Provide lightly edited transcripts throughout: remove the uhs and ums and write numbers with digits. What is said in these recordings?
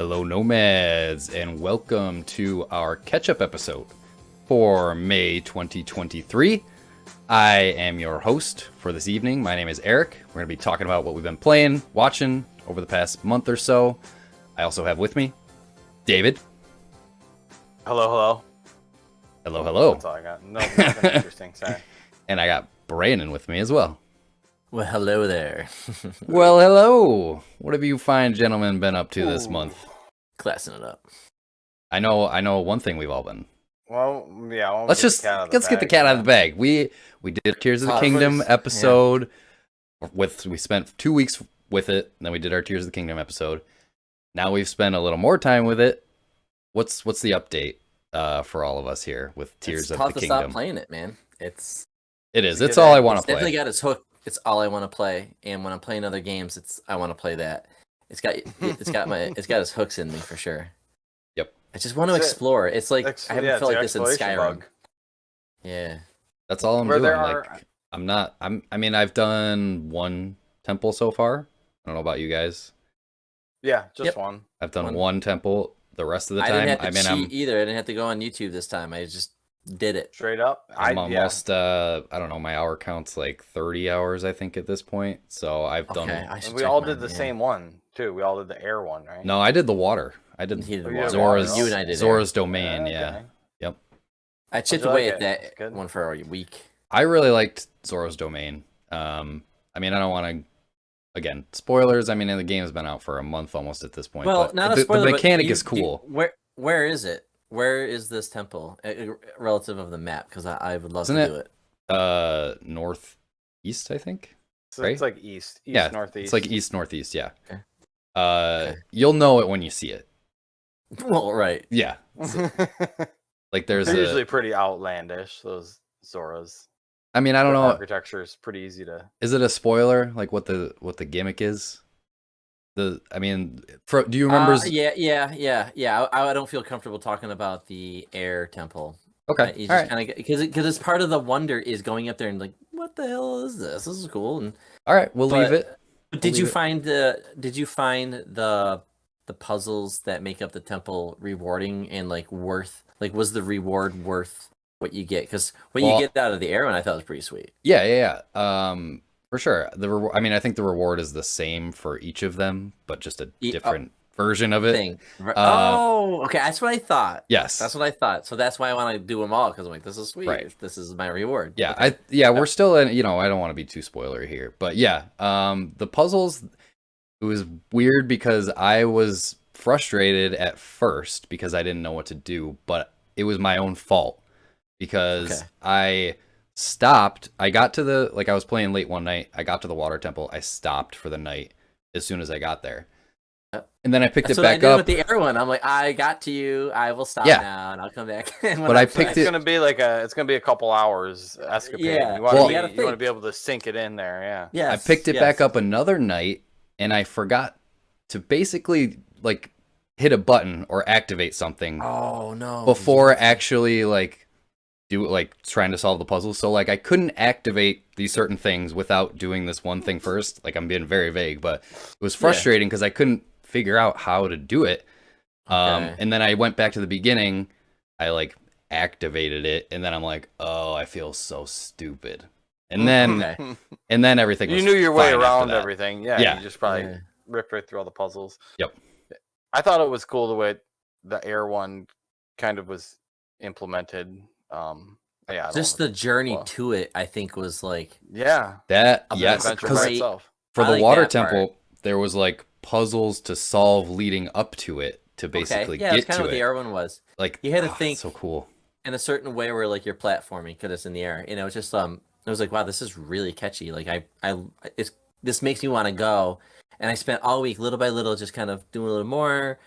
Hello, Nomads, and welcome to our catch-up episode for May 2023. I am your host for this evening. My name is Eric. We're going to be talking about what we've been playing, watching over the past month or so. I also have with me David. Hello, hello. Hello, hello. That's all I got. No, nothing interesting. Sorry. And I got Brandon with me as well. Well, hello there. Well, hello. What have you fine gentlemen been up to this month? Classing it up. I know one thing we've all been. Well, yeah. Let's get the cat out of the bag. We did Tears of the Kingdom episode. We spent 2 weeks with it, and then we did our Tears of the Kingdom episode. Now we've spent a little more time with it. What's the update for all of us here with Tears of the Kingdom? It's tough to stop playing it, man. It is. It's all I want to play. Definitely got its hook. It's all I want to play, and when I'm playing other games, I want to play that. It's got its hooks in me for sure. Yep. I just want to explore. It's like I haven't felt like this in Skyrim. Bug. Yeah. That's all I'm doing. I've done one temple so far. I don't know about you guys. Yeah, just one. I've done one temple. The rest of the time, I didn't have to cheat either. I didn't have to go on YouTube this time. I just did it straight up. I'm almost I don't know, my hour count's like 30 hours I think at this point, so I've done we all did the same one too. We all did the air one, right? No, I did the water. I did Zora's. You and I did Zora's domain. Yeah. Yep. I chipped away at that one for a week. I really liked Zora's domain. I don't want to, again, spoilers. The game has been out for a month almost at this point. Well, but not a spoiler. The mechanic is cool. Where is it? Where is this temple relative of the map? Because I would love to do it. Northeast, I think. So right? It's like east, northeast. It's like east northeast. Yeah. Okay. You'll know it when you see it. Well, right. Yeah. Like they're usually pretty outlandish. Those Zoras. I don't know. Architecture is pretty easy to. Is it a spoiler? Like what the gimmick is? Do you remember? Yeah. I don't feel comfortable talking about the air temple. Okay, you just kind of because it's part of the wonder is going up there and like, what the hell is this? This is cool. And all right, we'll leave it. Did you find the puzzles that make up the temple rewarding and like worth? Like, was the reward worth what you get? Because you get out of the air one, I thought was pretty sweet. Yeah. For sure. I think the reward is the same for each of them, but just a different version of it. Okay, that's what I thought. Yes, that's what I thought. So that's why I want to do them all because I'm like, this is sweet. Right. This is my reward. Yeah, okay. We're still in. I don't want to be too spoilery here, but yeah, the puzzles. It was weird because I was frustrated at first because I didn't know what to do, but it was my own fault because I stopped. I got to I was playing late one night. I got to the water temple. I stopped for the night as soon as I got there. And then I picked it back up with the air one. I'm like, I got to you. I will stop now, and I'll come back. But I picked it. It's gonna be a couple hours escapade. Yeah. You want to be able to sink it in there. Yeah. Yeah. I picked it back up another night, and I forgot to basically hit a button or activate something. Oh no! Before actually trying to solve the puzzle. So I couldn't activate these certain things without doing this one thing first. I'm being very vague, but it was frustrating because I couldn't figure out how to do it. And then I went back to the beginning. I activated it, and then I'm like, oh, I feel so stupid. And then and then everything. You knew your way around everything. Yeah. You just probably ripped right through all the puzzles. Yep. I thought it was cool the way the air one kind of was implemented. Just the journey to it, I think, was for the water temple, there was puzzles to solve leading up to it to basically get to it. Yeah, that's kind of what the air one was. You had to think so cool in a certain way where you're platforming because it's in the air. It's just it was like, wow, this is really catchy. This makes me want to go. And I spent all week, little by little, just kind of doing a little more.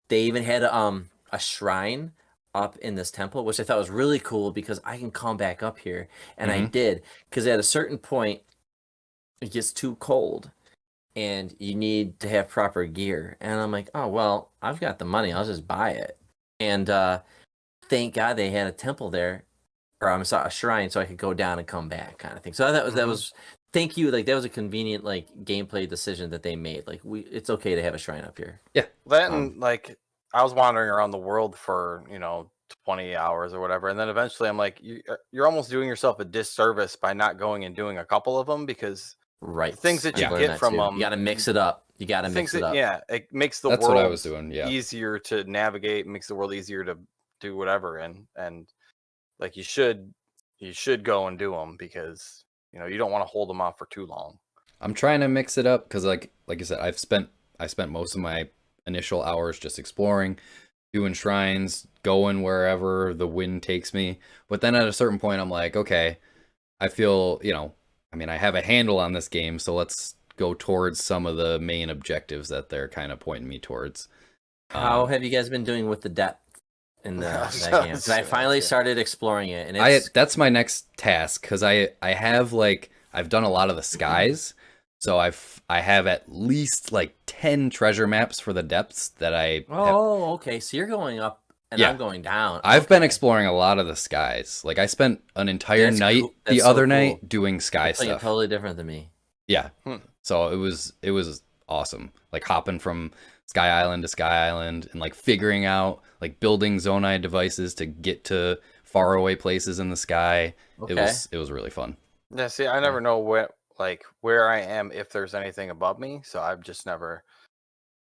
They even had a shrine up in this temple, which I thought was really cool because I can come back up here. And I did, because at a certain point, it gets too cold and you need to have proper gear. And I'm like, oh, well, I've got the money. I'll just buy it. And thank God they had a temple there, or a shrine, so I could go down and come back kind of thing. So I thought thank you. Like that was a convenient like gameplay decision that they made. Like it's okay to have a shrine up here. Yeah. That and like I was wandering around the world for 20 hours or whatever, and then eventually I'm like, you're almost doing yourself a disservice by not going and doing a couple of them, because Right. the things that I've you learned get that from too. them, You got to mix it up. You got to mix it up. Yeah, it makes the That's what I world was doing. Yeah. easier to navigate, makes the world easier to do whatever, and like you should go and do them, because you don't want to hold them off for too long. I'm trying to mix it up because like I said, I spent most of my initial hours just exploring, doing shrines, going wherever the wind takes me. But then at a certain point, I'm like, okay, I feel, I mean, I have a handle on this game, so let's go towards some of the main objectives that they're kind of pointing me towards. How have you guys been doing with the depth in that game? 'Cause I finally started exploring it, and that's my next task, because I have like I've done a lot of the skies, so I have at least like 10 treasure maps for the depths that I. Okay. So you're going up, and Yeah. I'm going down. I've been exploring a lot of the skies. Like I spent an entire night cool. the That's so other cool. night doing sky You're playing stuff. totally different than me. Yeah. So it was awesome. Like hopping from Sky Island to Sky Island and like figuring out like building Zonai devices to get to faraway places in the sky. Okay. It was really fun. Yeah, see, I never know where I am if there's anything above me, so I've just never.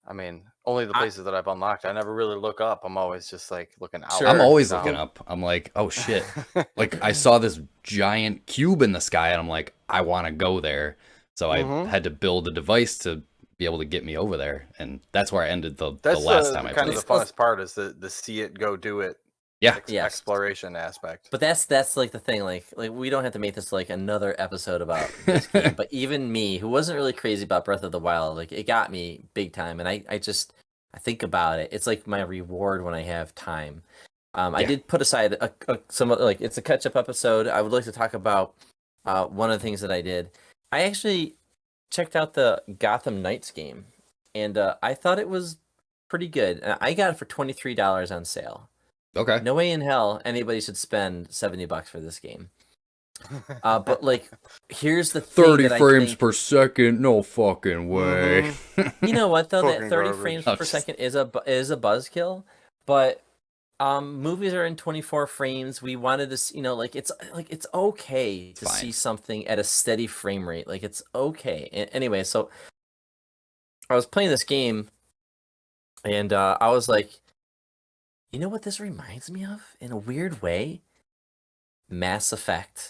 I mean, only the places that I've unlocked. I never really look up. I'm always just like looking out. Sure. I'm always down. looking up. I'm like, oh shit. Like I saw this giant cube in the sky and I'm like, I want to go there. So I had to build a device to be able to get me over there. And that's where I ended the last time I kind played. of the funnest part is the see it, go do it. Yeah. Yes. Exploration aspect. But that's like the thing. Like we don't have to make this like another episode about this game. But even me, who wasn't really crazy about Breath of the Wild, like it got me big time. And I think about it. It's like my reward when I have time. I did put aside some like it's a catch up episode. I would like to talk about one of the things that I did. I actually checked out the Gotham Knights game, and I thought it was pretty good. I got it for $23 on sale. Okay. No way in hell anybody should spend $70 for this game. But like, here's the thing 30 that frames per second, no fucking way. You know what though? That Fucking 30 garbage. frames per second is a buzzkill, but movies are in 24 frames. We wanted to, it's okay to Fine. see something at a steady frame rate. Like it's okay. Anyway, so I was playing this game, and I was like, you know what this reminds me of in a weird way? Mass Effect.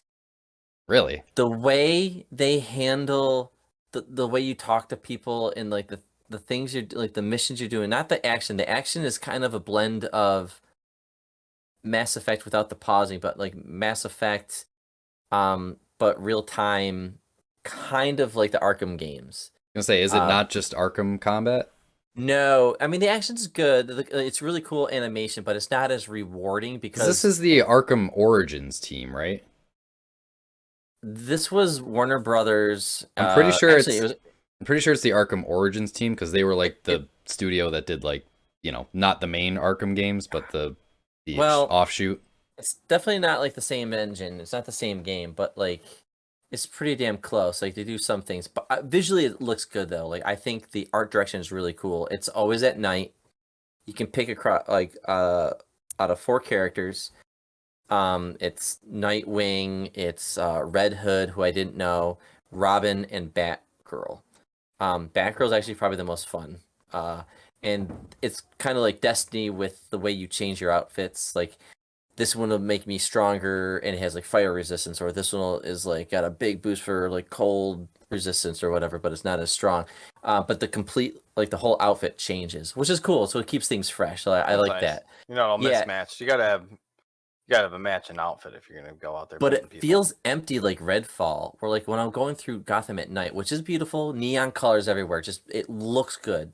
Really? The way they handle the way you talk to people and like the things you're like the missions you're doing, not the action. The action is kind of a blend of Mass Effect without the pausing, but like Mass Effect, but real time, kind of like the Arkham games. I was gonna say, is it not just Arkham combat? No, I mean the action's good. It's really cool animation, but it's not as rewarding because This is the Arkham Origins team, right? this was Warner Brothers. I'm pretty sure actually, I'm pretty sure it's the Arkham Origins team because they were like the studio that did like, not the main Arkham games, but the offshoot. It's definitely not like the same engine. It's not the same game, but like it's pretty damn close. Like they do some things, but visually it looks good though. Like I think the art direction is really cool. It's always at night. You can pick across like out of 4 characters. It's Nightwing, it's Red Hood, who I didn't know, Robin, and Batgirl. Batgirl's actually probably the most fun. And it's kind of like Destiny with the way you change your outfits. Like this one will make me stronger and it has like fire resistance, or this one is like got a big boost for like cold resistance or whatever, but it's not as strong. But the whole outfit changes, which is cool. So it keeps things fresh. So I like nice. that. Mismatched. You gotta have a matching outfit if you're gonna go out there. But it feels empty like Redfall, or like when I'm going through Gotham at night, which is beautiful, neon colors everywhere. Just it looks good.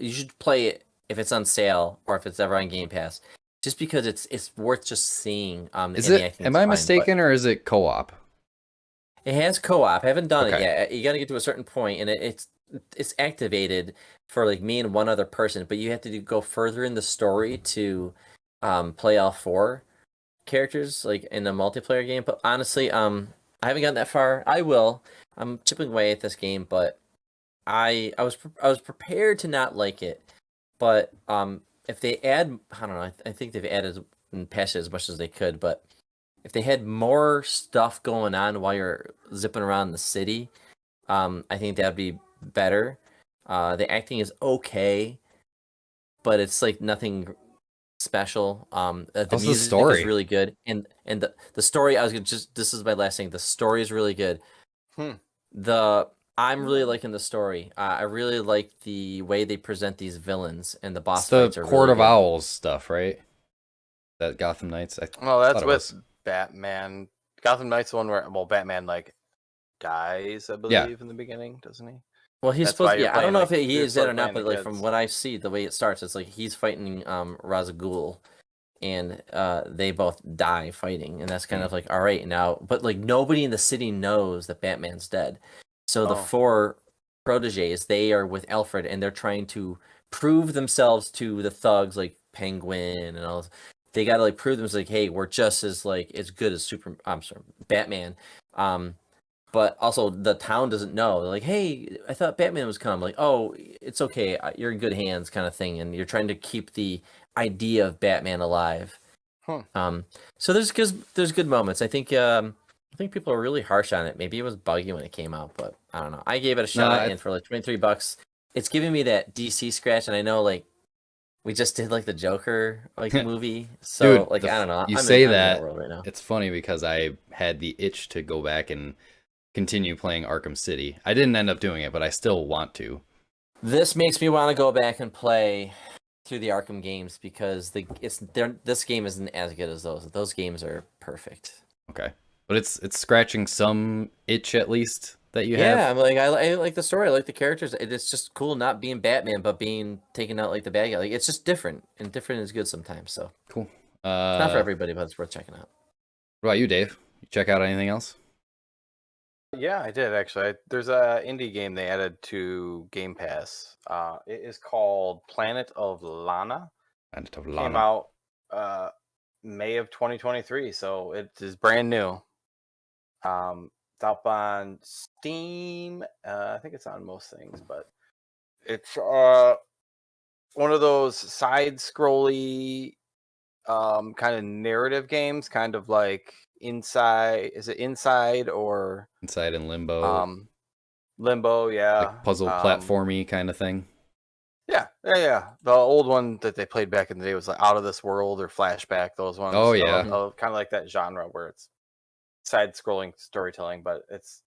You should play it if it's on sale or if it's ever on Game Pass, just because it's worth just seeing. Am I mistaken, or is it co-op? It has co-op. I haven't done it Okay. yet. You got to get to a certain point, and it's activated for like me and one other person. But you have to go further in the story to play all 4 characters like in a multiplayer game. But honestly, I haven't gotten that far. I will. I'm chipping away at this game, but I was prepared to not like it. But if they add, I don't know. I think they've added and patched it as much as they could. But if they had more stuff going on while you're zipping around the city, I think that'd be better. The acting is okay, but it's like nothing special. The How's the music is story? really good, and the story. I was gonna just this is my last thing. The story is really good. Hmm. I'm really liking the story. I really like the way they present these villains, and the It's boss the fights are Court really of good. Owls stuff, right? That Gotham Knights. I Well, that's thought it with was. Batman. Gotham Knights, the one where Batman like dies, I Yeah. believe, in the beginning, doesn't he? Well, he's That's why supposed. you're Yeah, I don't playing know if like he you're is dead sort or of not, playing but the like from kids. what I see, the way it starts, it's like he's fighting Ra's al Ghul, and they both die fighting, and that's kind of like all right now. But like nobody in the city knows that Batman's dead, so the Oh. 4 proteges, they are with Alfred, and they're trying to prove themselves to the thugs like Penguin and all. They got to like prove themselves like, hey, we're just as like as good as I'm sorry, Batman. But also the town doesn't know. They're like, hey, I thought Batman was coming. Like, oh, it's okay, you're in good hands, kind of thing. And you're trying to keep the idea of Batman alive. Huh. So there's good moments. I think people are really harsh on it. Maybe it was buggy when it came out, but I don't know. I gave it a No, shot, and for like $23, it's giving me that DC scratch. And I know like we just did like the Joker like movie, so dude. like I don't know. You I'm say in that that. world right now. It's funny because I had the itch to go back and continue playing Arkham City. I didn't end up doing it, but I still want to. This makes me want to go back and play through the Arkham games because this game isn't as good as those. Those games are perfect. Okay, but it's scratching some itch at least that you Yeah, have. I'm like I like the story, I like the characters. It's just cool not being Batman, but being taken out like the bad guy. Like it's just different, and different is good sometimes. So Cool. it's not for everybody, but it's worth checking out. What about you, Dave? You check out anything else? Yeah, I did actually. There's a indie game they added to Game Pass. It is called Planet of Lana. And of Came Lana. out May of 2023, so it is brand new. It's up on Steam. I think it's on most things, but it's one of those side-scrolly kind of narrative games, kind of like Inside. Is it Inside or Inside in Limbo, Limbo? Yeah. like puzzle platformy kind of thing. Yeah. The old one that they played back in the day was like Out of This World or Flashback. Those ones. Oh yeah. Kind of like that genre where it's side-scrolling storytelling, but it's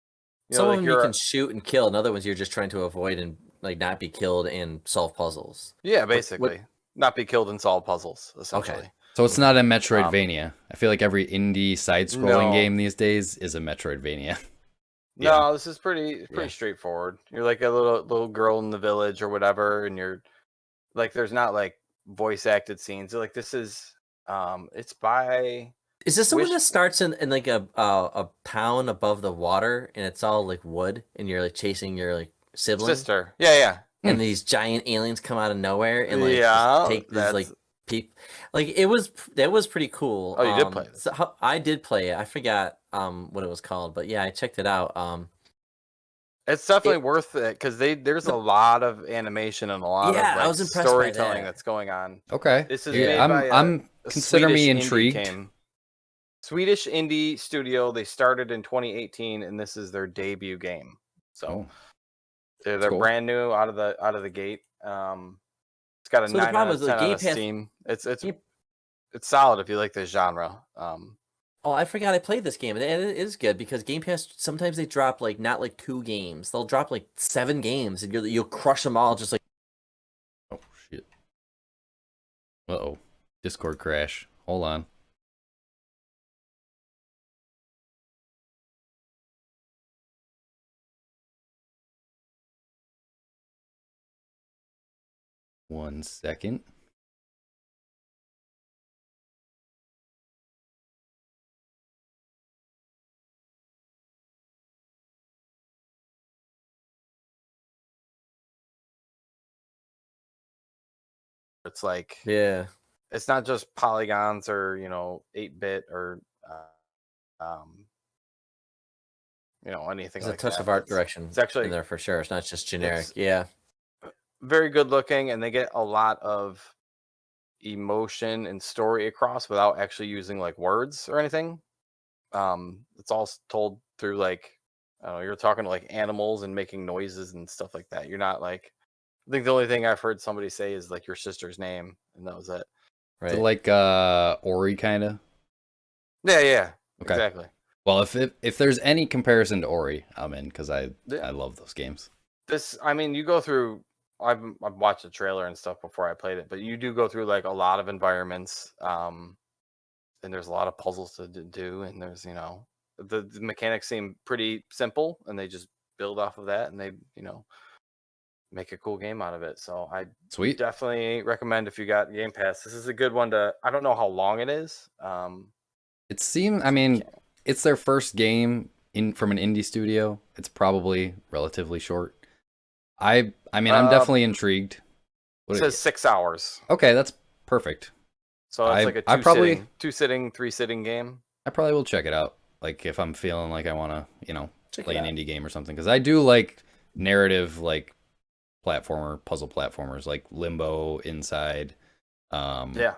Some of like them you can shoot and kill, and other ones you're just trying to avoid and like not be killed and solve puzzles. yeah, basically not be killed and solve puzzles essentially. Okay. So it's not a Metroidvania. I feel like every indie side-scrolling No. game these days is a Metroidvania. No, this is pretty Yeah. straightforward. You're like a little girl in the village or whatever, and you're like there's not like voice acted scenes. Like this is it's by Is this the one Wish- that starts in like a town above the water, and it's all like wood, and you're like chasing your like sibling, sister. Yeah. and these giant aliens come out of nowhere and like Yeah, just take these like like that was pretty cool. Oh, you did play this? So I did play it. I forgot what it was called, but yeah, I checked it out. It's definitely worth it because there's a lot of animation and a lot of Yeah, I like was impressed by storytelling that. that's going on. Okay. This is Yeah, made by I'm a consider me Swedish indie intrigued. game. Swedish indie studio. They started in 2018, and this is their debut game. So Oh, they're cool. brand new out of the gate. It's got a So the 9 problem out is of the 10 out Game of Pass. Steam. It's solid if you like this genre. Oh, I forgot I played this game, and it is good because Game Pass sometimes they drop like not like 2 games, they'll drop like 7 games, and you'll crush them all just like. Oh shit. Uh-oh. Discord crash. Hold on. One second. It's like Yeah. it's not just polygons or 8-bit or anything There's a like touch that. of art direction It's actually in there for sure. It's not just generic. it's Yeah. very good looking, and they get a lot of emotion and story across without actually using like words or anything. It's all told through like, I don't know, you're talking to like animals and making noises and stuff like that. You're not like, I think the only thing I've heard somebody say is like your sister's name, and that was it. Is it Right. like Ori kind of? Yeah, Okay. exactly. Well, if there's any comparison to Ori, I'm in because I Yeah. love those games. I mean, you go through. I've watched the trailer and stuff before I played it, but you do go through like a lot of environments, and there's a lot of puzzles to do, and there's the mechanics seem pretty simple, and they just build off of that, and they make a cool game out of it. So I Sweet. definitely recommend if you got Game Pass. This is a good one to. I don't know how long it is. It seems. I mean, it's their first game from an indie studio. It's probably relatively short. I mean, I'm definitely intrigued. It says 6 hours. Okay, that's perfect. So it's like I a probably 3 sitting game. I probably will check it out. Like if I'm feeling like I want to, Check play it an out. indie game or something, because I do like narrative, like puzzle platformers, like Limbo, Inside. Yeah.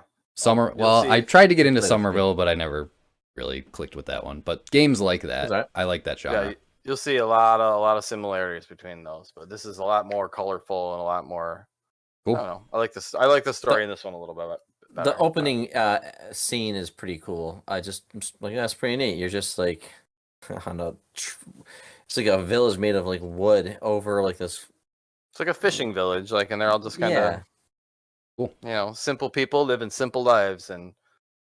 I tried to get into Play those Somerville, but I never really clicked with that one. But games like Is that, that? I like that genre. Yeah, you'll see a lot of similarities between those, but this is a lot more colorful and a lot more. Cool. I don't know. I like this. I like the story in this one a little bit better. The opening scene is pretty cool. I'm like, that's pretty neat. You're just like on it's like a village made of like wood over like this. It's like a fishing village, like, and they're all just kind of, Cool. Simple people living simple lives and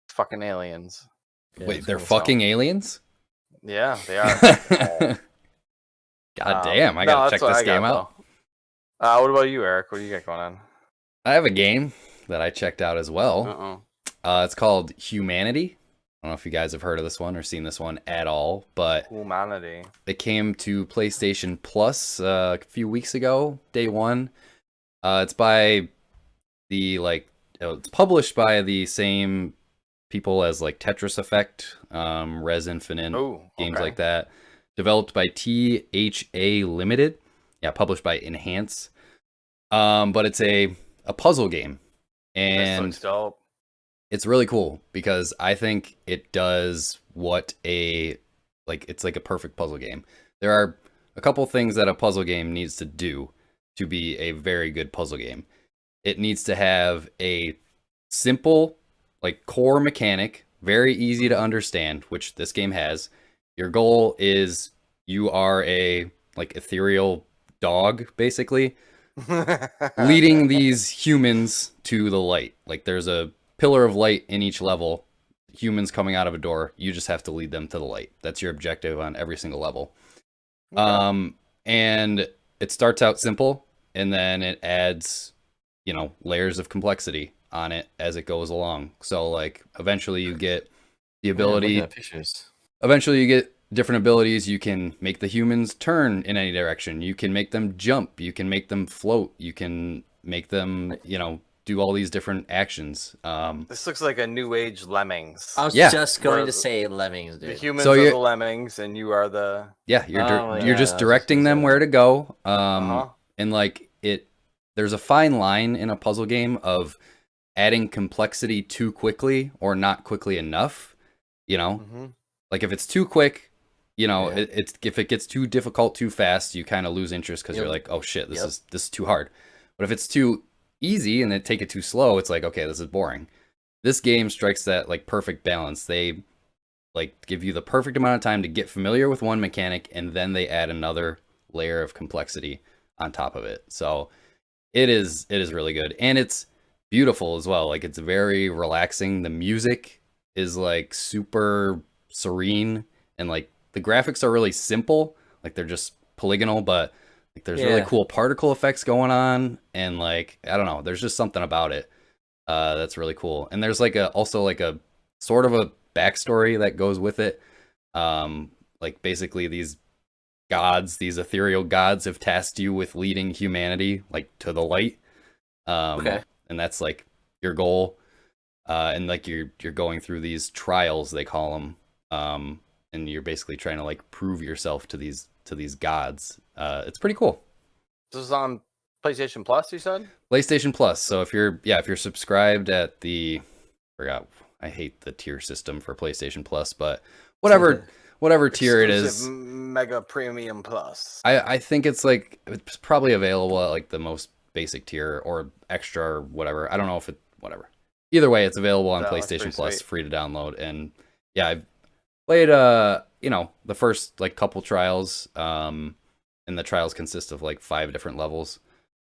fucking aliens. Yeah, Wait, it's they're cool. fucking aliens? Yeah, they are. God damn, I no, gotta that's check what this I got, game out. though. What about you, Eric? What do you got going on? I have a game that I checked out as well. It's called Humanity. I don't know if you guys have heard of this one or seen this one at all, but Humanity. it came to PlayStation Plus a few weeks ago, day one. It's by it's published by the same people as like Tetris Effect, Res Infinite, games like that. Developed by THA Limited. Yeah, published by Enhance. But it's a puzzle game. And This looks dope. it's really cool because I think it does what it's like a perfect puzzle game. There are a couple things that a puzzle game needs to do to be a very good puzzle game. It needs to have a simple, like core mechanic, very easy to understand, which this game has. Your goal is you are a like ethereal dog, basically, leading these humans to the light. Like there's a pillar of light in each level, humans coming out of a door. You just have to lead them to the light. That's your objective on every single level. Okay. And it starts out simple, and then it adds, layers of complexity on it as it goes along. So like eventually you get the ability. Yeah, pictures. Eventually you get different abilities. You can make the humans turn in any direction. You can make them jump. You can make them float. You can make them, do all these different actions. This looks like a new age Lemmings. I was Yeah. just going to say Lemmings, dude. The humans So are you're- the Lemmings, and you are the. Yeah, Oh my you're God, just I was directing just gonna them say where to go. Uh-huh. And like there's a fine line in a puzzle game of adding complexity too quickly or not quickly enough. Mm-hmm. Like if it's too quick, Yeah. if it gets too difficult too fast, you kind of lose interest because Yep. you're like, oh shit, this Yep. is too hard. But if it's too easy and they take it too slow, it's like, okay, this is boring. This game strikes that like perfect balance. They like give you the perfect amount of time to get familiar with one mechanic, and then they add another layer of complexity on top of it. So it is really good, and it's beautiful as well. Like it's very relaxing. The music is like super serene, and like the graphics are really simple. Like they're just polygonal, but like there's really Yeah. cool particle effects going on, and like I don't know, there's just something about it that's really cool. And there's like also like a sort of a backstory that goes with it. Like basically these ethereal gods have tasked you with leading humanity like to the light. Okay. And that's like your goal. And like you're going through these trials, they call them. and you're basically trying to like prove yourself to these gods. It's pretty cool. This is on PlayStation Plus, you said? PlayStation Plus. So if you're subscribed at I hate the tier system for PlayStation Plus, but whatever tier it is, Mega Premium Plus. I think it's probably available at like the most basic tier or extra or whatever. I don't know if whatever. Either way, it's available on PlayStation Plus, sweet. free to download. And yeah, I've played the first like couple trials, and the trials consist of like 5 different levels.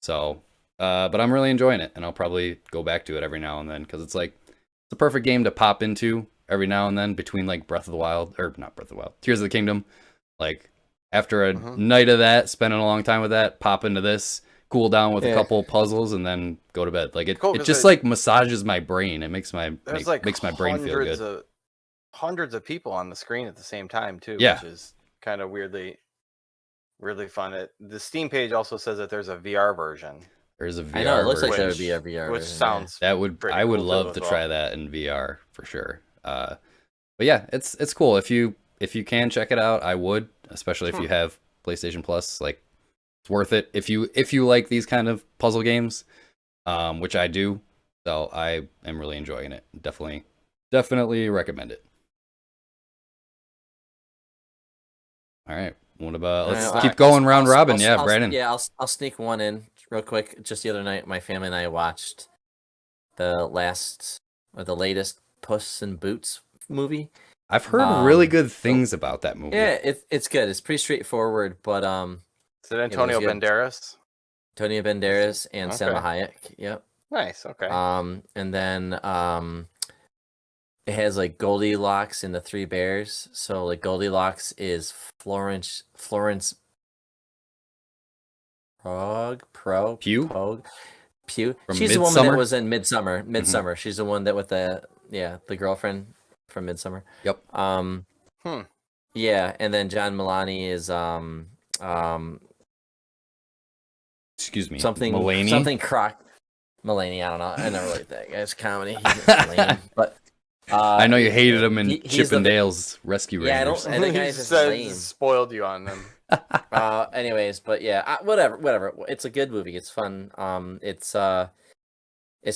So, but I'm really enjoying it, and I'll probably go back to it every now and then because it's a perfect game to pop into every now and then between like Breath of the Wild, or not Breath of the Wild, Tears of the Kingdom. Like after a night of that, spending a long time with that, pop into this, cool down with a couple puzzles, and then go to bed. Like it just like massages my brain. It makes my makes my brain feel good. Hundreds of people on the screen at the same time too, Yeah. which is kind of weirdly fun. The Steam page also says that there's a VR version. There's a VR I know, it looks version. like there would be a VR Which version, sounds I would pretty cool love too, to as try well. that in VR for sure. But yeah, it's cool. If you can check it out, I would, especially if you have PlayStation Plus. Like, it's worth it if you like these kind of puzzle games, which I do. So I am really enjoying it. Definitely recommend it. All right. What about let's keep going round robin. Yeah, Brandon. I'll sneak one in real quick. Just the other night, my family and I watched the latest Puss in Boots movie. I've heard really good things about that movie. Yeah, it's good. It's pretty straightforward, but Is it Antonio Banderas? Antonio Banderas and Salma Hayek. Yep. Nice. Okay. And then it has like Goldilocks and the Three Bears. So like Goldilocks is Florence Pugh. She's the woman that was in Midsummer. Mm-hmm. She's the one that with the girlfriend from Midsummer. Yep. Yeah, and then John Mulaney is excuse me. something Croc Mulaney. I don't know. I never liked that guy's comedy. Lame. But I know you hated him in Chip and Dale's Rescue Rangers. I think I just lame. Spoiled you on them. Anyways, but yeah, whatever. It's a good movie. It's fun. It's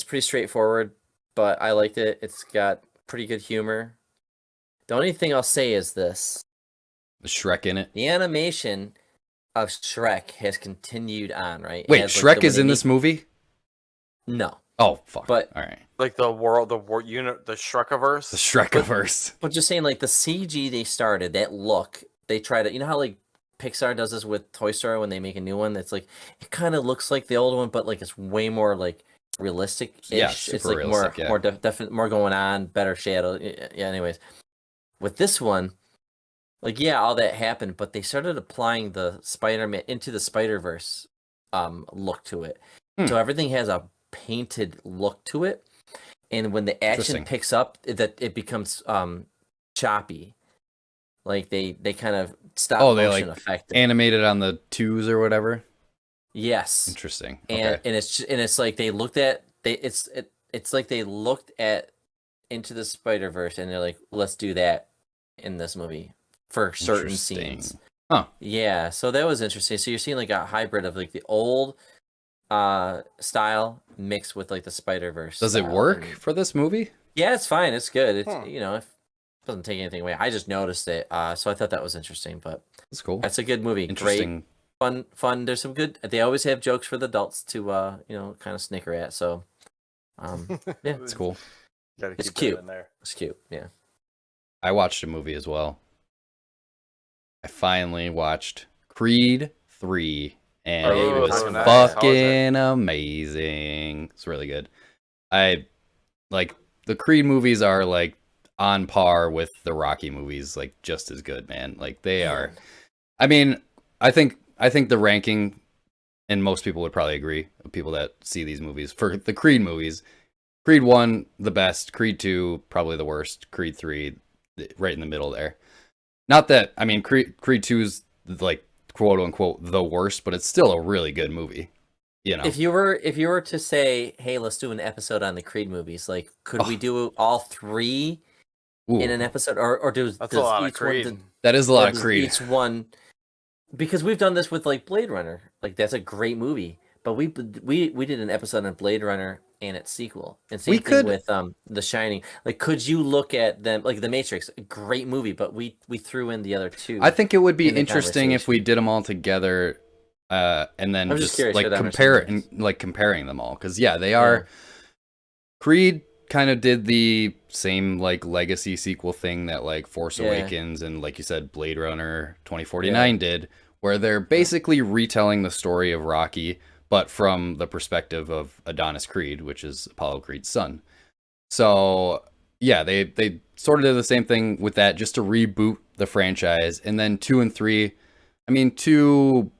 pretty straightforward, but I liked it. It's got pretty good humor. The only thing I'll say is this: the Shrek in it. The animation of Shrek has continued on, right? Wait, Shrek is in this movie? No. Oh fuck! But all right, like the unit, the Shrekiverse. the Shrekiverse. But just saying, like the CG they started, that look they tried to, how like Pixar does this with Toy Story when they make a new one. That's like it kind of looks like the old one, but like it's way more like realistic. Yeah, it's like realistic, more definite, more going on, better shadow. Yeah. Anyways, with this one, like all that happened, but they started applying the Spider-Man into the Spider-Verse look to it. So everything has a painted look to it, and when the action picks up, that it becomes choppy. Like they kind of stop motion effect animated on the 2s or whatever. Yes, interesting. And it's like they looked at it's like they looked at Into the Spider-Verse and they're like, let's do that in this movie for certain scenes. Huh. Yeah, so that was interesting. So you're seeing like a hybrid of like the old style mixed with like the Spider-Verse. Does it work for this movie? Yeah, it's fine. It's good. It's it doesn't take anything away. I just noticed it, so I thought that was interesting. But that's cool. That's a good movie. Interesting. Great, fun. There's some good. They always have jokes for the adults to kind of snicker at. So, yeah, it's cool. It's cute. It's cute. Yeah. I watched a movie as well. I finally watched Creed 3. And it was fucking amazing. It's really good. I like the Creed movies are like on par with the Rocky movies, like just as good, man. Like they are. I mean, I think the ranking, and most people would probably agree, people that see these movies, for the Creed movies, Creed 1 the best, Creed 2 probably the worst, Creed 3 right in the middle there. Not that, I mean, Creed 2 is like quote unquote the worst, but it's still a really good movie. If you were to say, hey, let's do an episode on the Creed movies, like could we do all 3 in Ooh, an episode, or does That's a lot of each one Creed. that is a or lot of does Creed. each one, because we've done this with like Blade Runner, like that's a great movie, but we did an episode on Blade Runner and its sequel, and We same thing could. with The Shining. Like, could you look at them like The Matrix, a great movie, but we threw in the other two I think it would be in the interesting if we conversation. did them all together, and then I'm just just curious like your compare it understandings. and like comparing them all. Because yeah, they Yeah, are. Creed kind of did the same like legacy sequel thing that like Force yeah, Awakens and like you said Blade Runner yeah, 2049 did, where they're yeah. basically retelling the story of Rocky, but from the perspective of Adonis Creed, which is Apollo Creed's son. So yeah, they sort of did the same thing with that, just to reboot the franchise. And then 2 and 3, I mean, 2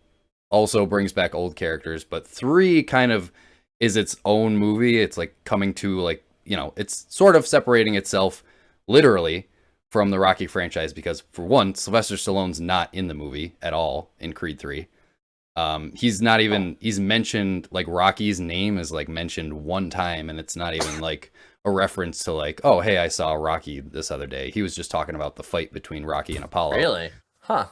also brings back old characters, but 3 kind of is its own movie. It's like coming to like, it's sort of separating itself literally from the Rocky franchise because for one, Sylvester Stallone's not in the movie at all in Creed 3. He's not Oh, even, he's mentioned, like Rocky's name is like mentioned one time, and it's not even like a reference to like, oh hey, I saw Rocky this other day. He was just talking about the fight between Rocky and Apollo, Really? Huh.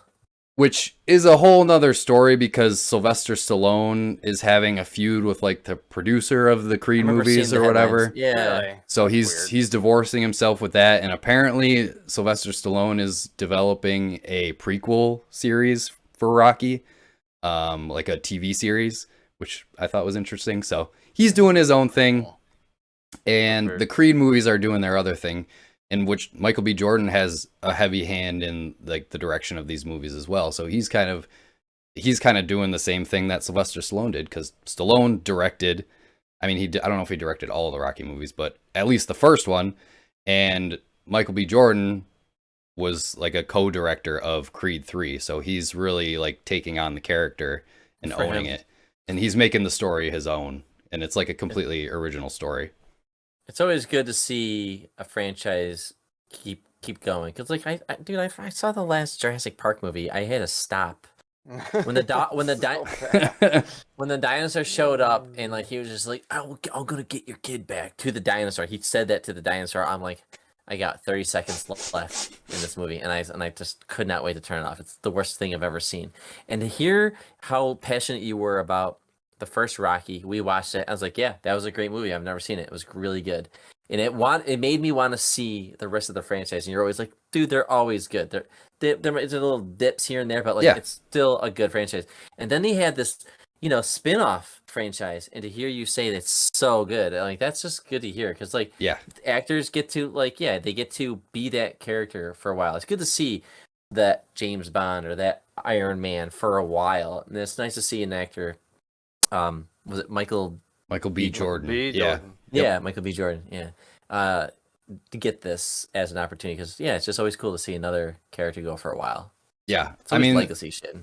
which is a whole nother story because Sylvester Stallone is having a feud with like the producer of the I Creed remember seeing movies the or headlines. whatever. Yeah. really? So That's he's weird. he's divorcing himself with that, and apparently Sylvester Stallone is developing a prequel series for Rocky, like a TV series, which I thought was interesting. So he's doing his own thing, Cool. and Weird. the Creed movies are doing their other thing, in which Michael B. Jordan has a heavy hand in like the direction of these movies as well. So he's kind of doing the same thing that Sylvester Stallone did, because Stallone directed. I mean, I don't know if he directed all of the Rocky movies, but at least the first one. And Michael B. Jordan was like a co-director of Creed 3, so he's really like taking on the character and For owning him. it, and he's making the story his own, and it's like a completely original story. It's always good to see a franchise keep going, because like dude, I saw the last Jurassic Park movie. I had to stop when the So bad. when the dinosaur showed up, and like he was just like, I'm gonna get your kid back to the dinosaur. He said that to the dinosaur. I'm like, I got 30 seconds left in this movie, and I just could not wait to turn it off. It's the worst thing I've ever seen. And to hear how passionate you were about the first Rocky, we watched it. I was like, yeah, that was a great movie. I've never seen it. It was really good, and it made me want to see the rest of the franchise. And you're always like, dude, they're always good. There's little dips here and there, but like Yeah, it's still a good franchise. And then they had this, spin-off franchise, and to hear you say that's so good, like that's just good to hear, because like yeah, actors get to like, yeah, they get to be that character for a while. It's good to see that James Bond or that Iron Man for a while, and it's nice to see an actor. Was it Michael? Michael B. B. Jordan. B. Yeah, Jordan. yep. Yeah, Michael B. Jordan. Yeah. To get this as an opportunity, because yeah, it's just always cool to see another character go for a while. Yeah. It's I always mean, legacy shit.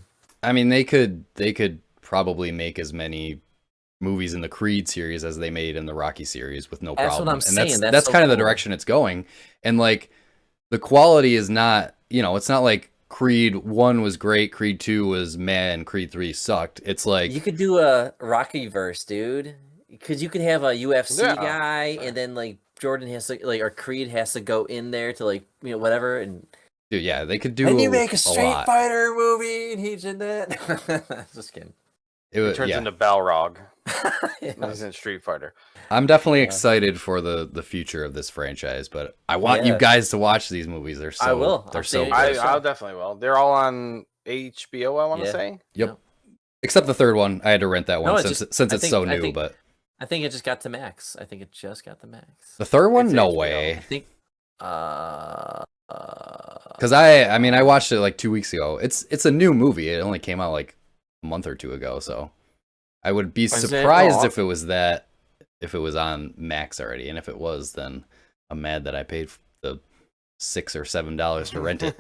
they could probably make as many movies in the Creed series as they made in the Rocky series with no That's what problem. I'm And saying. that's That's so kind of the cool. direction it's going. And like the quality is not, it's not like Creed 1 was great, Creed 2 was meh, and Creed 3 sucked. It's like, You could do a Rocky verse, dude. Because you could have a UFC Yeah. guy, and then like Jordan has to like, or Creed has to go in there to like, whatever, and dude, yeah, they could do then you make a a Street lot. Fighter movie, and he's in that. Just kidding. It He was, turns yeah. into Balrog. Yeah. He's in Street Fighter. I'm definitely Yeah. excited for the future of this franchise, but I want you Yeah. guys to watch these movies. They're so I will. they're I'll so see it. good. I'll definitely will. They're all on HBO, I want to Yeah. say. Yep. Except the third one. I had to rent that one No, it since just- since I it's think- so I new, think- but I think it just got to Max. I think it just got to Max. the third one, It's no HBO. way. I think. Because I watched it like 2 weeks ago. It's a new movie. It only came out like a month or two ago, so I would be Is it? surprised Aw. if it was on Max already. And if it was, then I'm mad that I paid the $6 or $7 to rent it.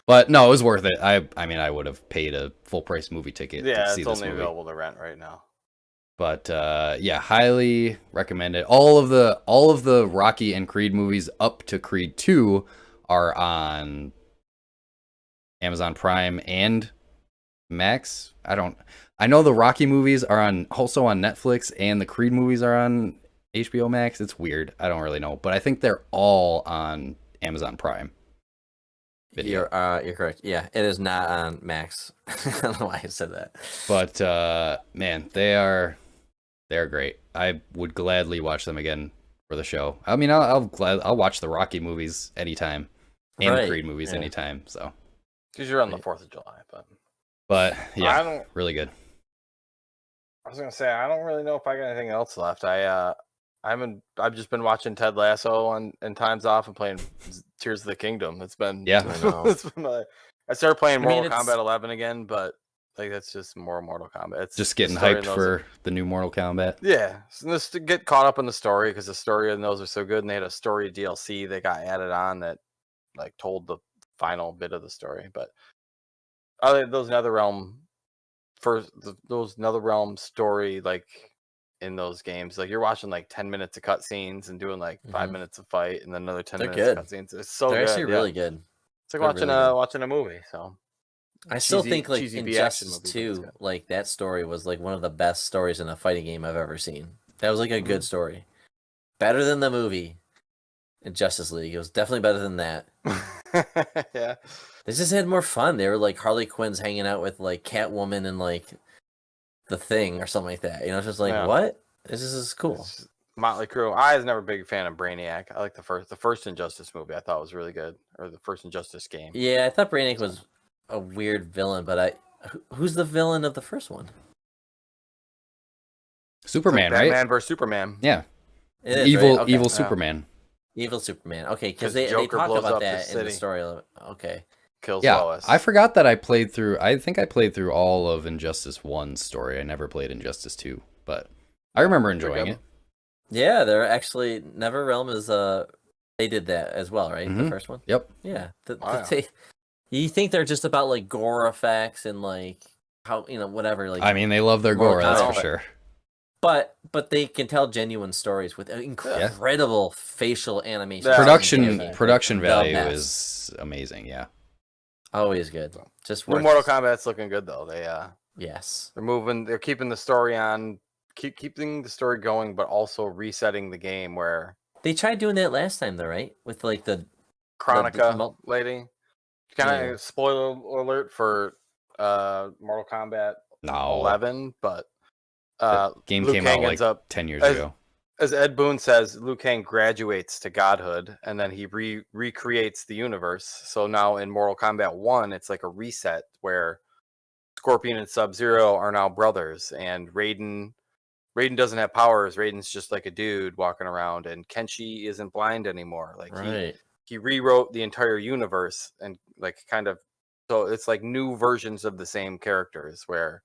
But no, it was worth it. I mean, I would have paid a full price movie ticket to Yeah, see it's this only movie. available to rent right now. But yeah, highly recommend it. All of the Rocky and Creed movies up to Creed 2 are on Amazon Prime and Max. I know the Rocky movies are also on Netflix, and the Creed movies are on HBO Max. It's weird. I don't really know, but I think they're all on Amazon Prime Video. You're correct. Yeah, it is not on Max. I don't know why I said that. But man, they're great. I would gladly watch them again for the show. I mean, I'll watch the Rocky movies anytime, and Right, Creed movies yeah. anytime. So, Because you're on the 4th of July, but I yeah, don't. really good. I was gonna say I don't really know if I got anything else left. I've just been watching Ted Lasso and times off and playing Tears of the Kingdom. It's been Yeah. I know. it's been I started playing I mean, Mortal it's- Kombat 11 again, but like that's just more Mortal Kombat. It's Just the getting story in hyped those for the new Mortal Kombat. yeah. So just to get caught up in the story because the story in those are so good, and they had a story DLC that got added on that like told the final bit of the story. But those NetherRealm those NetherRealm story like in those games, like you're watching like 10 minutes of cutscenes and doing like 5 Mhm. minutes of fight and then another 10 They're minutes good. of cutscenes. It's so They're good. actually yeah. really good. It's like They're watching really good. watching a movie. So I still cheesy- think like cheesy B action Injustice movie, but it's 2, good. like that story was like one of the best stories in a fighting game I've ever seen. That was like a good story. Better than the movie in Justice League. It was definitely better than that. yeah. They just had more fun. They were like Harley Quinn's hanging out with like Catwoman and like the Thing or something like that. You know, it's just like, Yeah. what? This is cool. It's Motley Crue. I was never a big fan of Brainiac. I like the first Injustice movie. I thought was really good, or the first Injustice game. Yeah, I thought Brainiac was a weird villain, but who's the villain of the first one? Superman, Like right? Batman versus Superman. Yeah, It is, evil right? Okay. evil Yeah. Superman. Evil Superman. Okay, because 'Cause they Joker talk blows about up the that in the city. story. Okay. Kills Yeah, Lois. I forgot that I played through. I think I played through all of Injustice 1's story. I never played Injustice 2, but I remember enjoying good. it. Yeah, they're actually NetherRealm is they did that as well, right? The Mhm. first one. Yep. Yeah. Wow. You think they're just about like gore effects and like how whatever like I mean, they love their More gore, that's for confident. sure. but they can tell genuine stories with incredible facial animation. Yeah. Production The value best. is amazing. Yeah. Always good. Just New worth Mortal Kombat's looking good though. Yes. They're keeping the story on, keeping the story going, but also resetting the game where They tried doing that last time though, right? With like the Chronica lady. Kind of Yeah. spoiler alert for Mortal Kombat No. 11, but The game Liu came Kang out like ends up 10 years as- ago. as Ed Boon says, Liu Kang graduates to godhood, and then he recreates the universe. So now in Mortal Kombat 1, it's like a reset where Scorpion and Sub-Zero are now brothers, and Raiden doesn't have powers. Raiden's just like a dude walking around, and Kenshi isn't blind anymore. Like right. he rewrote the entire universe, and like kind of, so it's like new versions of the same characters where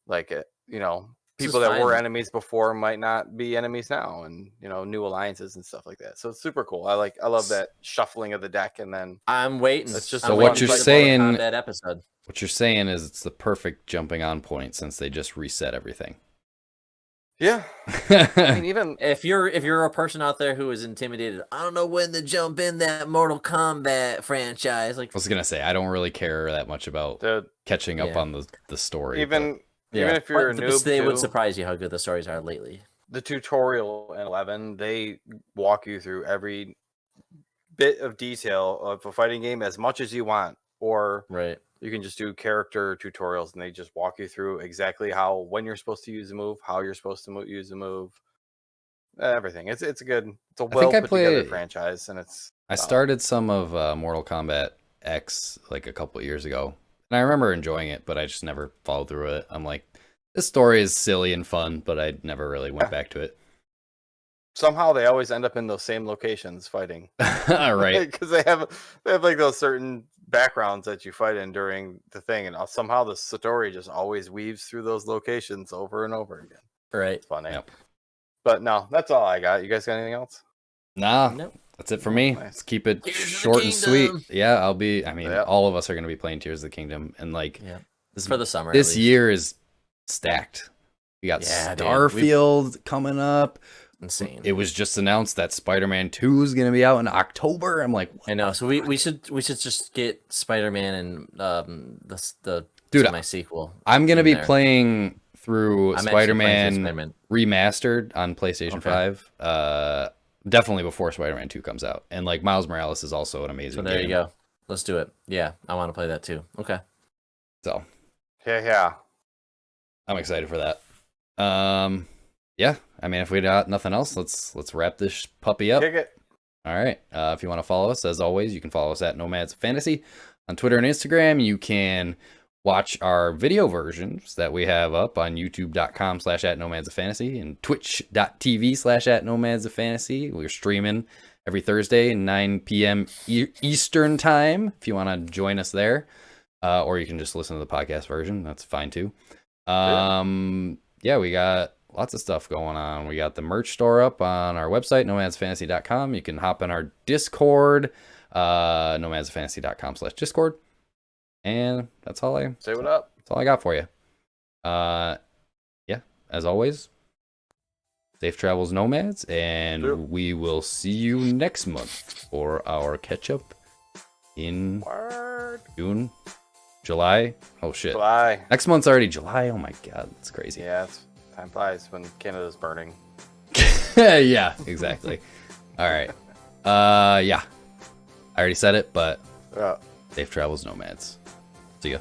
like This people is that were fine. enemies before might not be enemies now, and new alliances and stuff like that. So it's super cool. I love that shuffling of the deck, and then I'm waiting. It's just I'm so waiting what you're for the saying- Mortal Kombat episode. What you're saying is it's the perfect jumping on point since they just reset everything. yeah, I mean even If you're a person out there who is intimidated, I don't know when to jump in that Mortal Kombat franchise. Like, I was gonna say I don't really care that much about the catching up Yeah. on the story. even if you're a but noob, they would too, surprise you how good the stories are lately. the tutorial in 11, they walk you through every bit of detail of a fighting game as much as you want, or Right. you can just do character tutorials, and they just walk you through exactly when you're supposed to use a move, how you're supposed to use a move, everything. It's a well I put together play- franchise, and it's I started some of Mortal Kombat X like a couple years ago, and I remember enjoying it, but I just never followed through it. I'm like, this story is silly and fun, but I never really went back to it. somehow they always end up in those same locations fighting. Right. Because they have like those certain backgrounds that you fight in during the thing, and somehow the story just always weaves through those locations over and over again. Right. It's funny. Yep. But no, that's all I got. You guys got anything else? Nah, Nope. that's it for me. Nice. Let's keep it Tears of the short and sweet. Kingdom. Yeah, Yep. all of us are going to be playing Tears of the Kingdom, and like Yeah. this, For the summer. at this least. year is stacked. We got Yeah, dude. Starfield coming up. Insane. It was just announced that Spider-Man 2 is going to be out in October. I'm like, I know. So we should just get Spider-Man and the Dude, my sequel. I'm going to in be there. playing through I'm actually playing through Spider-Man Remastered on PlayStation Okay. 5. Definitely before Spider-Man 2 comes out. And like Miles Morales is also an amazing So there game. you go. Let's do it. Yeah, I want to play that too. Okay. So Yeah. I'm excited for that. Yeah. I mean, if we got nothing else, let's wrap this puppy up. Kick it. All right. If you want to follow us, as always, you can follow us at Nomads of Fantasy on Twitter and Instagram. You can watch our video versions that we have up on youtube.com/@Nomads of Fantasy and twitch.tv/@Nomads of Fantasy. We're streaming every Thursday, 9 p.m. Eastern time, if you want to join us there. Or you can just listen to the podcast version. That's fine too. Yeah, we got lots of stuff going on. We got the merch store up on our website, nomadsfantasy.com. You can hop in our Discord, nomadsfantasy.com/Discord. And that's all Say what up. That's all I got for you. Yeah, as always, safe travels, Nomads, and we will see you next month for our catch up in June, July. Oh shit! July. Next month's already July. Oh my god, that's crazy. Yeah, time flies when Canada's burning. Yeah, exactly. All right. Yeah, I already said it, but safe travels, Nomads. See ya.